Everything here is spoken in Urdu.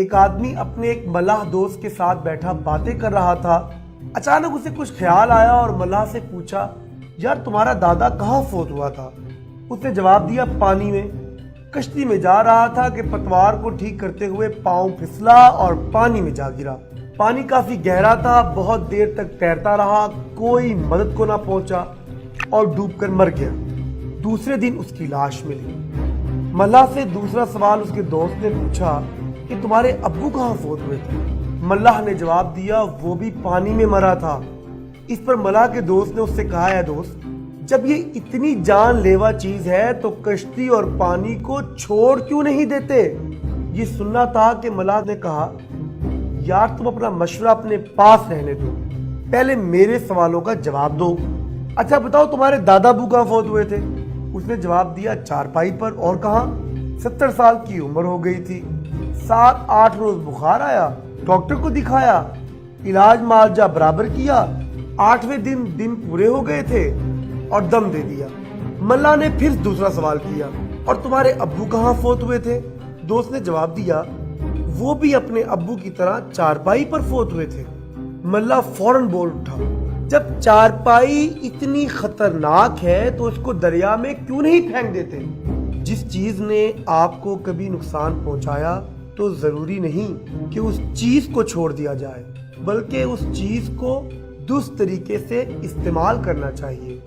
ایک آدمی اپنے ایک ملاح دوست کے ساتھ بیٹھا باتیں کر رہا تھا۔ اچانک اسے کچھ خیال آیا اور ملاح سے پوچھا، یار تمہارا دادا کہاں فوت ہوا تھا؟ اس نے جواب دیا، پانی میں۔ کشتی میں جا رہا تھا کہ پتوار کو ٹھیک کرتے ہوئے پاؤں پھسلا اور پانی میں جا گرا۔ پانی کافی گہرا تھا، بہت دیر تک تیرتا رہا، کوئی مدد کو نہ پہنچا اور ڈوب کر مر گیا۔ دوسرے دن اس کی لاش ملی۔ ملاح سے دوسرا سوال اس کے دوست نے پوچھا کہ تمہارے ابو کہاں فوت ہوئے تھے؟ ملاح نے جواب دیا، وہ بھی پانی میں مرا تھا۔ اس پر ملاح کے دوست نے اس سے کہا، اے دوست، جب یہ اتنی جان لیوا چیز ہے تو کشتی اور پانی کو چھوڑ کیوں نہیں دیتے؟ یہ سننا تھا کہ ملاح نے کہا، یار تم اپنا مشورہ اپنے پاس رہنے دو، پہلے میرے سوالوں کا جواب دو۔ اچھا بتاؤ تمہارے دادا ابو کہاں فوت ہوئے تھے؟ اس نے جواب دیا، چارپائی پر۔ اور کہاں؟ 70 سال کی عمر ہو گئی تھی، 7-8 روز بخار آیا، ڈاکٹر کو دکھایا، علاج معالجہ برابر کیا، 8ویں دن پورے ہو گئے تھے اور دم دے دیا۔ ملاح نے پھر دوسرا سوال کیا، اور تمہارے ابو کہاں فوت ہوئے تھے؟ دوست نے جواب دیا، وہ بھی اپنے ابو کی طرح چارپائی پر فوت ہوئے تھے۔ ملاح فوراً بول اٹھا، جب چارپائی اتنی خطرناک ہے تو اس کو دریا میں کیوں نہیں پھینک دیتے؟ جس چیز نے آپ کو کبھی نقصان پہنچایا تو ضروری نہیں کہ اس چیز کو چھوڑ دیا جائے، بلکہ اس چیز کو درست طریقے سے استعمال کرنا چاہیے۔